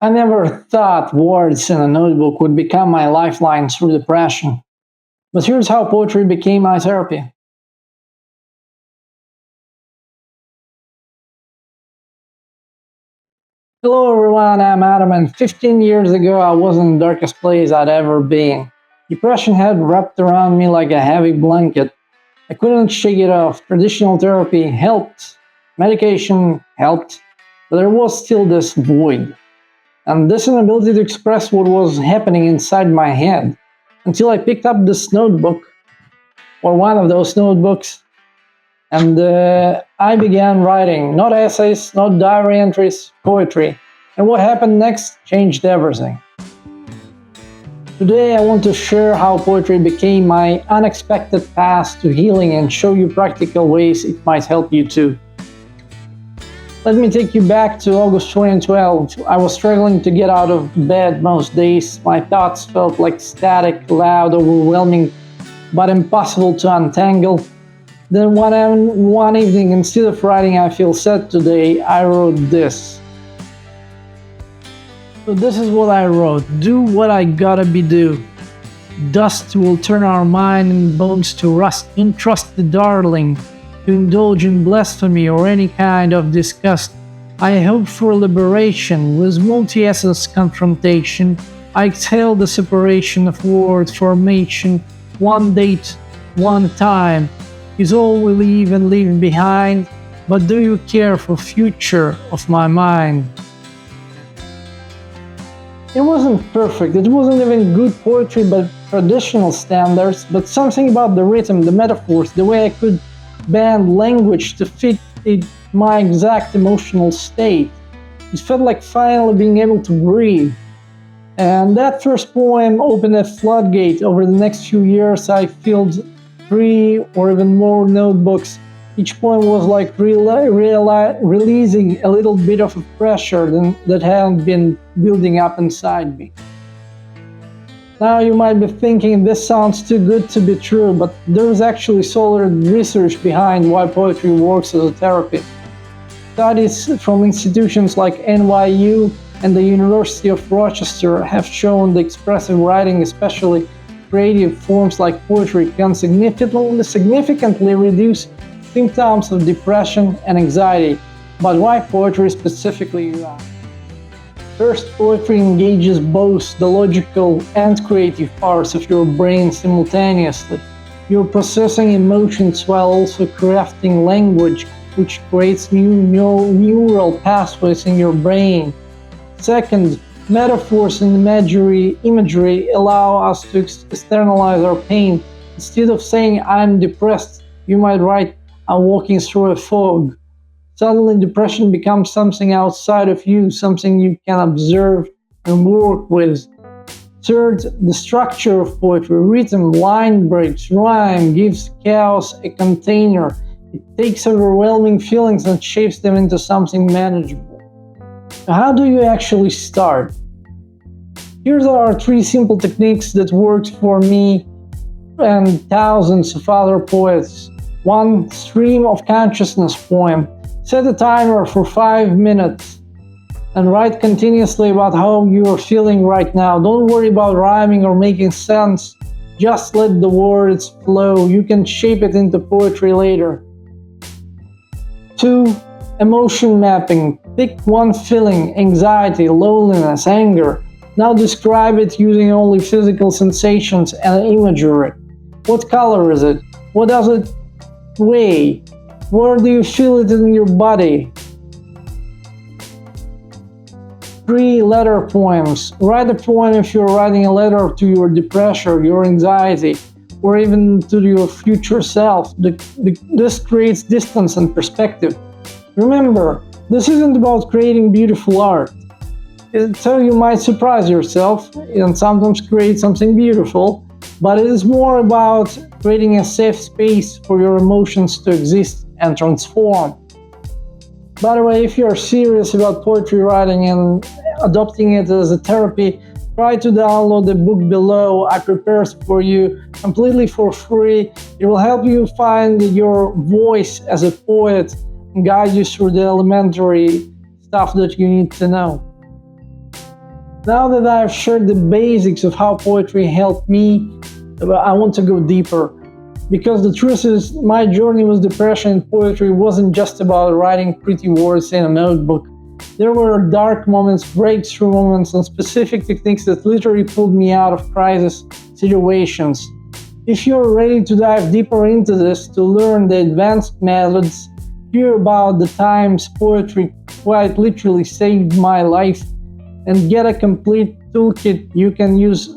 I never thought words in a notebook would become my lifeline through depression. But here's how poetry became my therapy. Hello everyone, I'm Adam, and 15 years ago I was in the darkest place I'd ever been. Depression had wrapped around me like a heavy blanket. I couldn't shake it off. Traditional therapy helped, medication helped, but there was still this void, and this inability to express what was happening inside my head. Until I picked up this notebook, or one of those notebooks, and I began writing, not essays, not diary entries, poetry. And what happened next changed everything. Today I want to share how poetry became my unexpected path to healing and show you practical ways it might help you too. Let me take you back to August 2012. I was struggling to get out of bed most days. My thoughts felt like static, loud, overwhelming, but impossible to untangle. Then one evening, instead of writing "I feel sad today," I wrote this. So this is what I wrote. Do what I gotta be do. Dust will turn our mind and bones to rust. Don't trust the darling to indulge in blasphemy or any kind of disgust. I hope for liberation with multi-essence confrontation. I exhale the separation of word formation. One date, one time is all we leave and leave behind. But do you care for future of my mind? It wasn't perfect, it wasn't even good poetry by traditional standards, but something about the rhythm, the metaphors, the way I could bend language to fit my exact emotional state. It felt like finally being able to breathe. And that first poem opened a floodgate. Over the next few years, I filled 3 or even more notebooks. Each poem was like releasing a little bit of pressure that had been building up inside me. Now you might be thinking this sounds too good to be true, but there is actually solid research behind why poetry works as a therapy. Studies from institutions like NYU and the University of Rochester have shown that expressive writing, especially creative forms like poetry, can significantly reduce symptoms of depression and anxiety. But why poetry specifically? First, poetry engages both the logical and creative parts of your brain simultaneously. You're processing emotions while also crafting language, which creates new neural pathways in your brain. Second, metaphors and imagery allow us to externalize our pain. Instead of saying, "I'm depressed," you might write, "I'm walking through a fog." Suddenly, depression becomes something outside of you, something you can observe and work with. Third, the structure of poetry, rhythm, line breaks, rhyme, gives chaos a container. It takes overwhelming feelings and shapes them into something manageable. How do you actually start? Here are 3 simple techniques that worked for me and thousands of other poets. 1. Stream of consciousness poem. Set a timer for 5 minutes and write continuously about how you are feeling right now. Don't worry about rhyming or making sense. Just let the words flow. You can shape it into poetry later. 2. Emotion mapping. Pick one feeling, anxiety, loneliness, anger. Now describe it using only physical sensations and imagery. What color is it? What does it weigh? Where do you feel it in your body? 3. Letter poems. Write a poem if you're writing a letter to your depression, your anxiety, or even to your future self. This creates distance and perspective. Remember, this isn't about creating beautiful art. So you might surprise yourself and sometimes create something beautiful, but it is more about creating a safe space for your emotions to exist and transform. By the way, if you are serious about poetry writing and adopting it as a therapy, try to download the book below. I prepared for you completely for free. It will help you find your voice as a poet and guide you through the elementary stuff that you need to know. Now that I've shared the basics of how poetry helped me, I want to go deeper. Because the truth is, my journey with depression and poetry wasn't just about writing pretty words in a notebook. There were dark moments, breakthrough moments, and specific techniques that literally pulled me out of crisis situations. If you're ready to dive deeper into this, to learn the advanced methods, hear about the times poetry quite literally saved my life, and get a complete toolkit you can use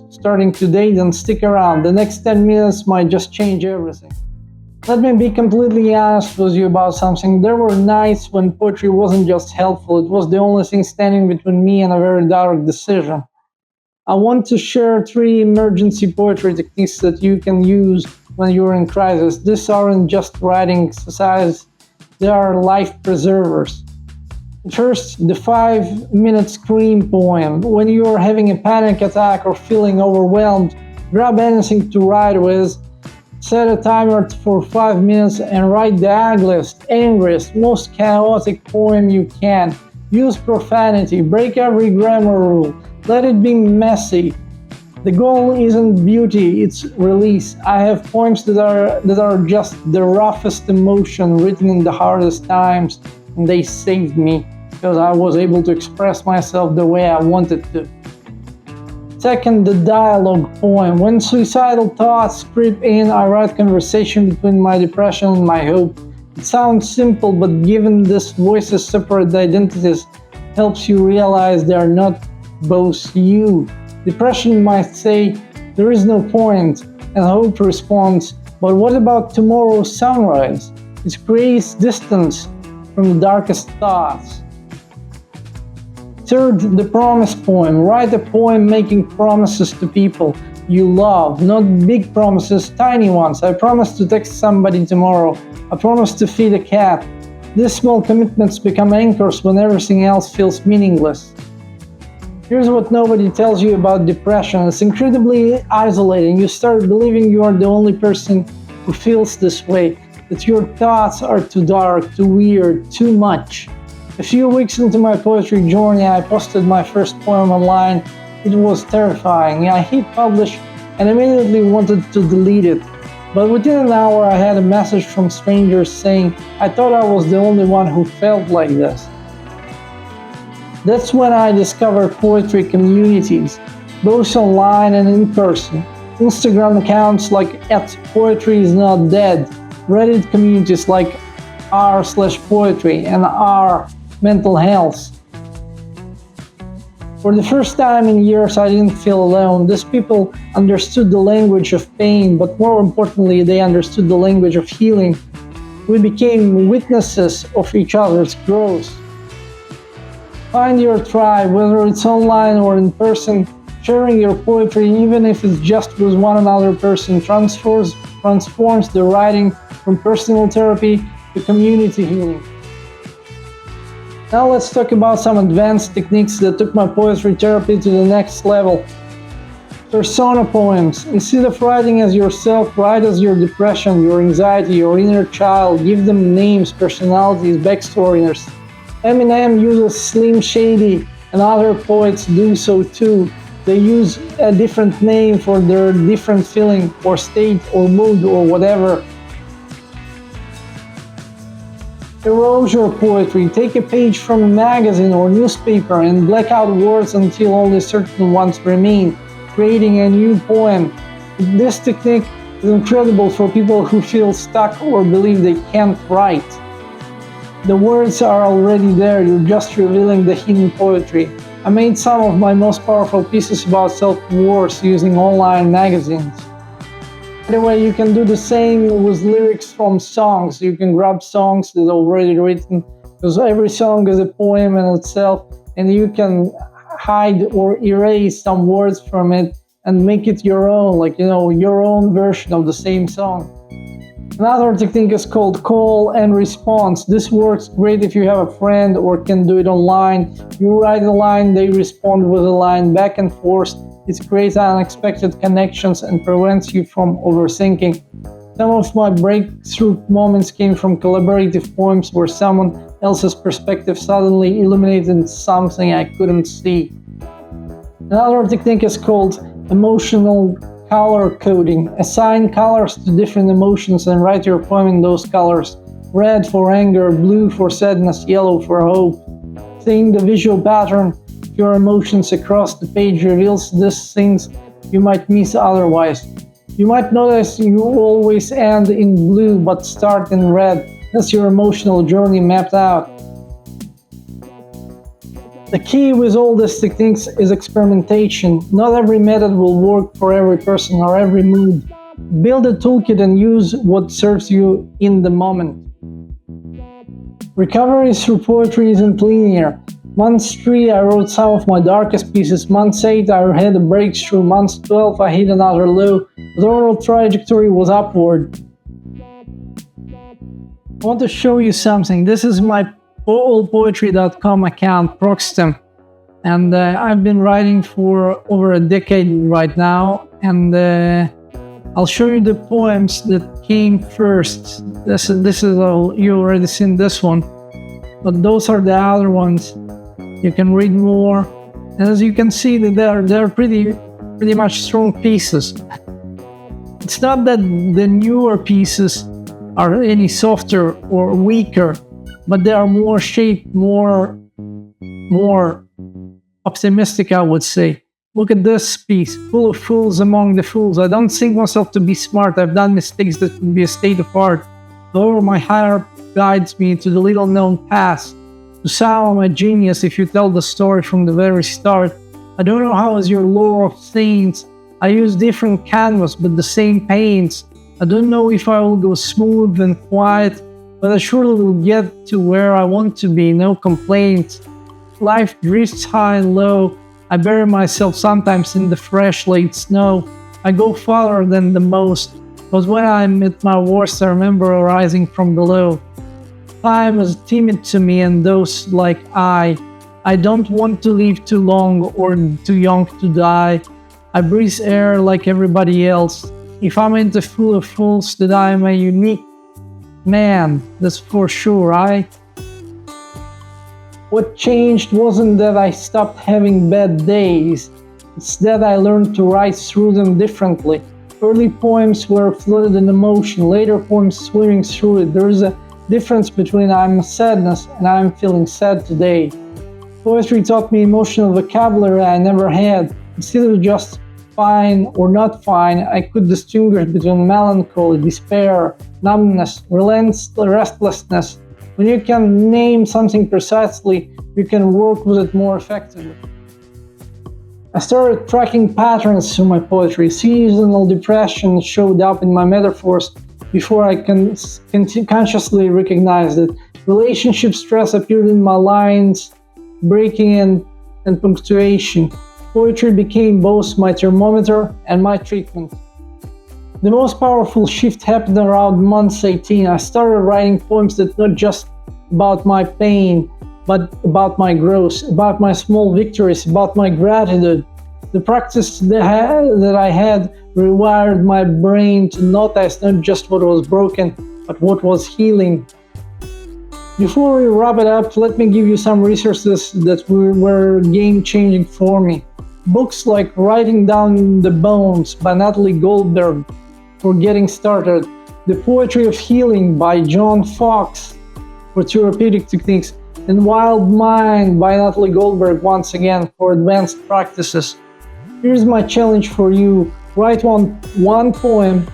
starting today, then stick around. The next 10 minutes might just change everything. Let me be completely honest with you about something. There were nights when poetry wasn't just helpful, it was the only thing standing between me and a very dark decision. I want to share 3 emergency poetry techniques that you can use when you're in crisis. These aren't just writing exercises, they are life preservers. First, the 5-minute scream poem. When you're having a panic attack or feeling overwhelmed, grab anything to write with, set a timer for 5 minutes and write the ugliest, angriest, most chaotic poem you can. Use profanity, break every grammar rule, let it be messy. The goal isn't beauty, it's release. I have poems that are just the roughest emotion written in the hardest times, and they saved me because I was able to express myself the way I wanted to. Second, the dialogue poem. When suicidal thoughts creep in, I write conversation between my depression and my hope. It sounds simple, but given this voices separate identities, helps you realize they are not both you. Depression might say, there is no point, and hope responds, but what about tomorrow's sunrise? It creates distance from the darkest thoughts. Third, the promise poem. Write a poem making promises to people you love, not big promises, tiny ones. I promise to text somebody tomorrow. I promise to feed a cat. These small commitments become anchors when everything else feels meaningless. Here's what nobody tells you about depression. It's incredibly isolating. You start believing you are the only person who feels this way, that your thoughts are too dark, too weird, too much. A few weeks into my poetry journey, I posted my first poem online. It was terrifying. I hit publish and immediately wanted to delete it. But within an hour, I had a message from strangers saying, I thought I was the only one who felt like this. That's when I discovered poetry communities, both online and in person. Instagram accounts like @poetryisnotdead, Reddit communities like r/poetry and r mental health. For the first time in years, I didn't feel alone. These people understood the language of pain, but more importantly, they understood the language of healing. We became witnesses of each other's growth. Find your tribe, whether it's online or in person. Sharing your poetry, even if it's just with one another person, transforms the writing from personal therapy to community healing. Now let's talk about some advanced techniques that took my poetry therapy to the next level. Persona poems. Instead of writing as yourself, write as your depression, your anxiety, your inner child. Give them names, personalities, backstories. Eminem uses Slim Shady, and other poets do so too. They use a different name for their different feeling or state or mood or whatever. Erasure poetry. Take a page from a magazine or newspaper and black out words until only certain ones remain, creating a new poem. This technique is incredible for people who feel stuck or believe they can't write. The words are already there, you're just revealing the hidden poetry. I made some of my most powerful pieces about self-worth using online magazines. By the way, you can do the same with lyrics from songs. You can grab songs that are already written, because every song is a poem in itself, and you can hide or erase some words from it and make it your own, your own version of the same song. Another technique is called call and response. This works great if you have a friend or can do it online. You write a line, they respond with a line, back and forth. It creates unexpected connections and prevents you from overthinking. Some of my breakthrough moments came from collaborative poems where someone else's perspective suddenly illuminated something I couldn't see. Another technique is called emotional color coding. Assign colors to different emotions and write your poem in those colors. Red for anger, blue for sadness, yellow for hope. Seeing the visual pattern of your emotions across the page reveals these things you might miss otherwise. You might notice you always end in blue but start in red. That's your emotional journey mapped out. The key with all these techniques is experimentation. Not every method will work for every person or every mood. Build a toolkit and use what serves you in the moment. Recovery through poetry isn't linear. Month 3, I wrote some of my darkest pieces. Month 8, I had a breakthrough. Month 12, I hit another low. The overall trajectory was upward. I want to show you something. This is my allpoetry.com account, Prockstem, and I've been writing for over a decade right now, and I'll show you the poems that came first. This is you already seen this one, but those are the other ones. You can read more, and as you can see, they're pretty much strong pieces. It's not that the newer pieces are any softer or weaker, but they are more shaped, more optimistic, I would say. Look at this piece, full of fools among the fools. I don't think myself to be smart. I've done mistakes that would be a state of art. However, my higher guides me to the little-known past. To sound I'm a genius if you tell the story from the very start. I don't know how is your lore of saints. I use different canvas, but the same paints. I don't know if I will go smooth and quiet, but I surely will get to where I want to be, no complaints. Life drifts high and low. I bury myself sometimes in the fresh late snow. I go farther than the most, but when I'm at my worst, I remember rising from below. Time is timid to me and those like I don't want to live too long or too young to die. I breathe air like everybody else. If I'm into full of fools, that I am a unique man, that's for sure. What changed wasn't that I stopped having bad days, it's that I learned to write through them differently. Early poems were flooded in emotion, later poems swimming through it. There is a difference between I'm sadness and I'm feeling sad today. Poetry taught me emotional vocabulary I never had. Instead of just fine or not fine, I could distinguish between melancholy, despair, numbness, restlessness. When you can name something precisely, you can work with it more effectively. I started tracking patterns through my poetry. Seasonal depression showed up in my metaphors before I consciously recognized it. Relationship stress appeared in my lines, breaking and punctuation. Poetry became both my thermometer and my treatment. The most powerful shift happened around month 18. I started writing poems that not just about my pain, but about my growth, about my small victories, about my gratitude. The practice that I had rewired my brain to notice not just what was broken, but what was healing. Before we wrap it up, let me give you some resources that were game-changing for me. Books like Writing Down the Bones by Natalie Goldberg for getting started, The Poetry of Healing by John Fox for therapeutic techniques, and Wild Mind by Natalie Goldberg once again for advanced practices. Here's my challenge for you. Write one poem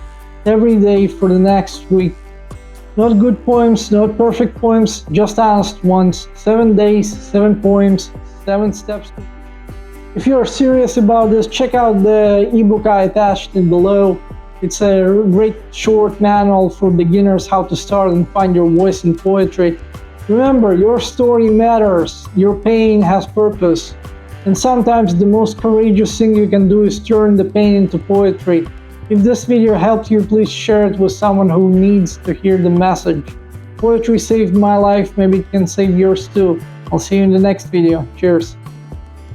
every day for the next week. Not good poems, not perfect poems, just honest ones. 7 days, 7 poems, 7 steps. If you're serious about this, check out the ebook I attached it below. It's a great short manual for beginners how to start and find your voice in poetry. Remember, your story matters, your pain has purpose, and sometimes the most courageous thing you can do is turn the pain into poetry. If this video helped you, please share it with someone who needs to hear the message. Poetry saved my life, maybe it can save yours too. I'll see you in the next video. Cheers.